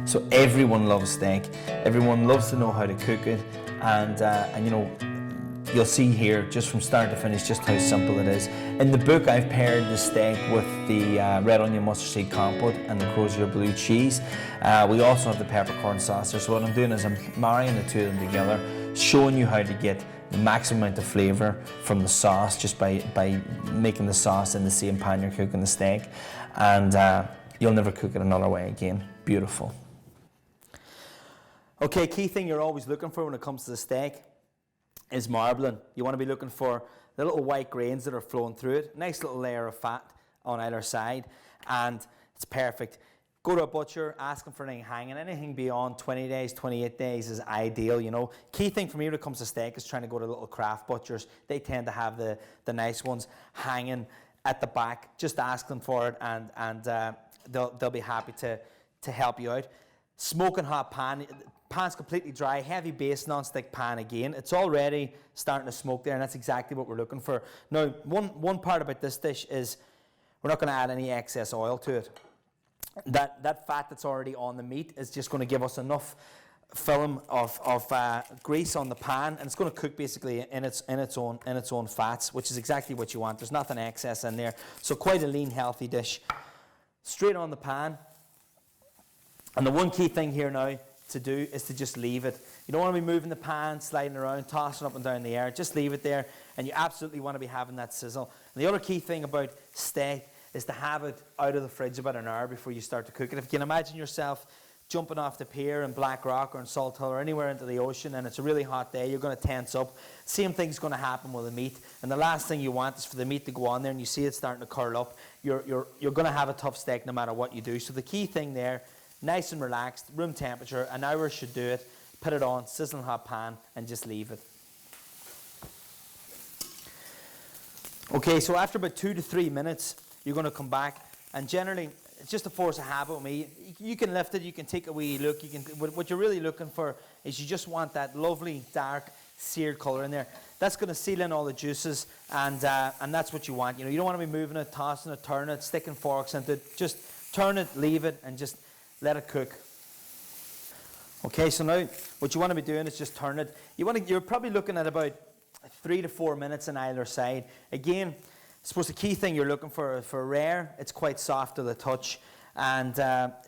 So everyone loves steak. Everyone loves to know how to cook it, and you know, you'll see here just from start to finish just how simple it is. In the book, I've paired the steak with the red onion mustard seed compote and the Crozier blue cheese. We also have the peppercorn sauce there. So what I'm doing is I'm marrying the two of them together, showing you how to get the maximum amount of flavour from the sauce just by making the sauce in the same pan you're cooking the steak. And you'll never cook it another way again. Beautiful. Okay, key thing you're always looking for when it comes to the steak is marbling. You want to be looking for the little white grains that are flowing through it. Nice little layer of fat on either side, and it's perfect. Go to a butcher, ask them for anything hanging. Anything beyond 20 days, 28 days is ideal, you know. Key thing for me when it comes to steak is trying to go to little craft butchers. They tend to have the nice ones hanging at the back. Just ask them for it, and they'll be happy to help you out. Smoking hot pan. Pan's completely dry, heavy base non-stick pan again. It's already starting to smoke there, and that's exactly what we're looking for. Now, one part about this dish is we're not going to add any excess oil to it. That fat that's already on the meat is just going to give us enough film of grease on the pan, and it's going to cook basically in its own fats, which is exactly what you want. There's nothing excess in there, so quite a lean, healthy dish. Straight on the pan, and the one key thing here now to do is to just leave it. You don't want to be moving the pan, sliding around, tossing up and down the air. Just leave it there, and you absolutely want to be having that sizzle. And the other key thing about steak is to have it out of the fridge about an hour before you start to cook it. If you can imagine yourself jumping off the pier in Blackrock or in Salt Hill or anywhere into the ocean, and it's a really hot day, you're going to tense up. Same thing's going to happen with the meat, and the last thing you want is for the meat to go on there and you see it starting to curl up. You're going to have a tough steak no matter what you do. So the key thing there, nice and relaxed, room temperature, an hour should do it. Put it on, sizzling hot pan, and just leave it. Okay, so after about 2 to 3 minutes, you're going to come back, and generally, it's just a force of habit with me. You can lift it, you can take a wee look. What you're really looking for is you just want that lovely, dark, seared colour in there. That's going to seal in all the juices, and that's what you want. You know, you don't want to be moving it, tossing it, turning it, sticking forks into it. Just turn it, leave it, and just let it cook. Okay, so now what you want to be doing is just turn it. You're probably looking at about 3 to 4 minutes on either side. Again, I suppose the key thing you're looking for rare, it's quite soft to the touch, and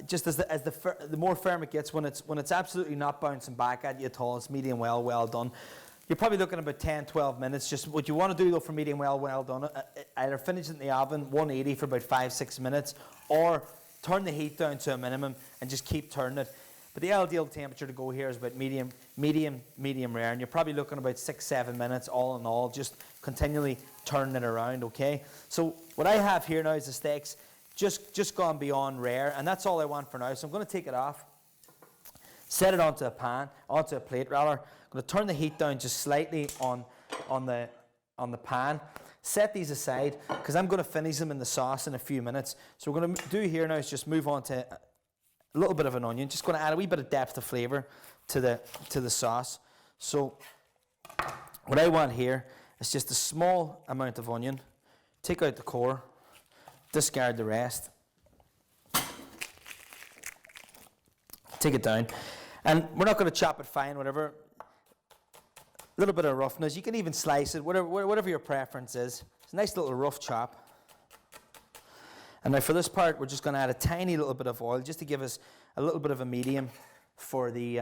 just as the more firm it gets, when it's absolutely not bouncing back at you at all, it's medium well done. You're probably looking at about 10, 12 minutes. Just what you want to do though for medium well done, either finish it in the oven 180 for about 5-6 minutes, or turn the heat down to a minimum and just keep turning it. But the ideal temperature to go here is about medium rare, and you're probably looking about 6-7 minutes all in all, just continually turning it around. Okay, so what I have here now is the steaks just gone beyond rare, and that's all I want for now. So I'm going to take it off, set it onto a plate rather. I'm going to turn the heat down just slightly on the pan. Set these aside because I'm going to finish them in the sauce in a few minutes. So what we're going to do here now is just move on to a little bit of an onion. Just going to add a wee bit of depth of flavour to the sauce. So what I want here is just a small amount of onion. Take out the core, discard the rest. Take it down. And we're not going to chop it fine, whatever. A little bit of roughness. You can even slice it, whatever your preference is. It's a nice little rough chop. And now for this part, we're just going to add a tiny little bit of oil just to give us a little bit of a medium for the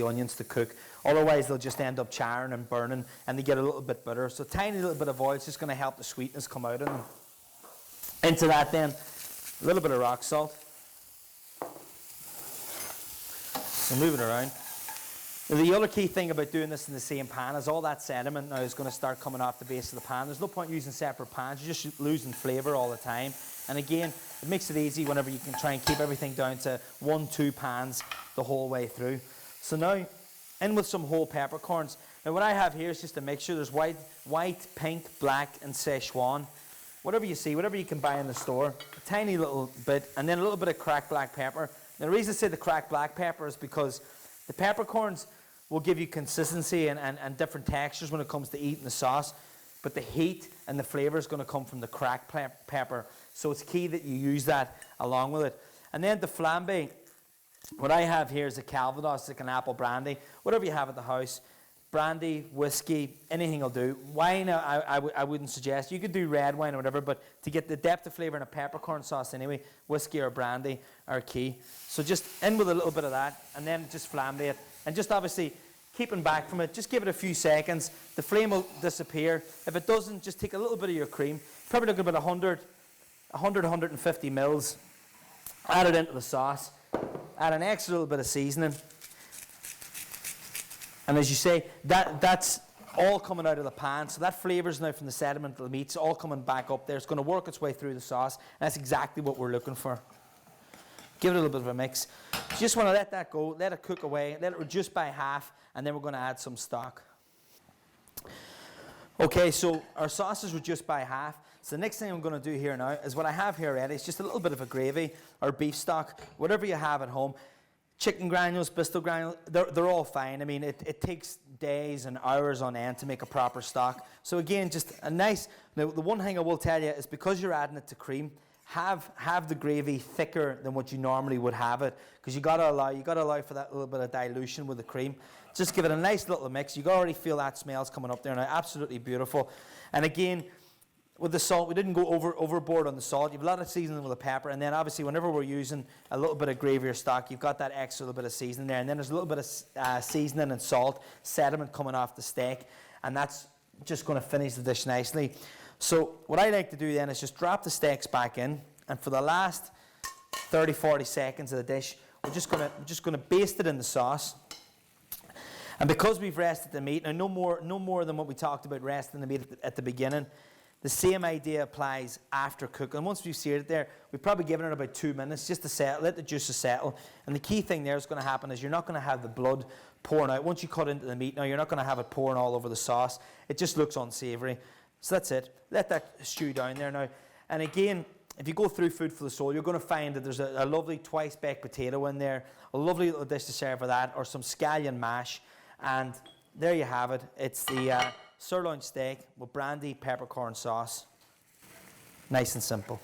onions to cook. Otherwise, they'll just end up charring and burning, and they get a little bit bitter. So a tiny little bit of oil is just going to help the sweetness come out of them. Into that then, a little bit of rock salt. So move it around. The other key thing about doing this in the same pan is all that sediment now is going to start coming off the base of the pan. There's no point using separate pans. You're just losing flavour all the time. And again, it makes it easy whenever you can try and keep everything down to 1-2 pans the whole way through. So now, in with some whole peppercorns. Now what I have here is just a mixture. There's white, pink, black, and Szechuan. Whatever you see, whatever you can buy in the store. A tiny little bit, and then a little bit of cracked black pepper. Now the reason I say the cracked black pepper is because the peppercorns will give you consistency and different textures when it comes to eating the sauce, but the heat and the flavour is going to come from the cracked pepper, so it's key that you use that along with it. And then the Flambé, What I have here is a Calvados, like an apple brandy, whatever you have at the house. Brandy, whiskey, anything will do. Wine, I wouldn't suggest. You could do red wine or whatever, but to get the depth of flavour in a peppercorn sauce anyway, whiskey or brandy are key. So just in with a little bit of that, and then just flambe it. And just obviously keeping back from it, just give it a few seconds. The flame will disappear. If it doesn't, just take a little bit of your cream. Probably looking about 150 mils. Add it into the sauce. Add an extra little bit of seasoning. And as you say, that's all coming out of the pan. So that flavour's now from the sediment of the meat's all coming back up there. It's going to work its way through the sauce. And that's exactly what we're looking for. Give it a little bit of a mix. You just want to let that go, let it cook away, let it reduce by half, and then we're going to add some stock. Okay, so our sauce is reduced by half. So the next thing I'm going to do here now is what I have here already. It's just a little bit of a gravy or beef stock, whatever you have at home. Chicken granules, Bristol granules, they're all fine. I mean, it takes days and hours on end to make a proper stock. So again, just a nice, now the one thing I will tell you is because you're adding it to cream, have the gravy thicker than what you normally would have it, because you gotta allow for that little bit of dilution with the cream. Just give it a nice little mix. You can already feel that smells coming up there now. Absolutely beautiful. And again, with the salt, we didn't go overboard on the salt. You've a lot of seasoning with the pepper, and then obviously whenever we're using a little bit of gravy or stock, you've got that extra little bit of seasoning there, and then there's a little bit of seasoning and salt, sediment coming off the steak, and that's just going to finish the dish nicely. So what I like to do then is just drop the steaks back in, and for the last 30-40 seconds of the dish, we're just going to baste it in the sauce. And because we've rested the meat, now no more than what we talked about resting the meat at the beginning. The same idea applies after cooking. Once we've seared it there, we've probably given it about 2 minutes just to settle, let the juices settle. And the key thing there is going to happen is you're not going to have the blood pouring out. Once you cut into the meat, now you're not going to have it pouring all over the sauce. It just looks unsavoury. So that's it. Let that stew down there now. And again, if you go through Food for the Soul, you're going to find that there's a lovely twice-baked potato in there, a lovely little dish to serve with that, or some scallion mash. And there you have it. It's the sirloin steak with brandy peppercorn sauce. Nice and simple.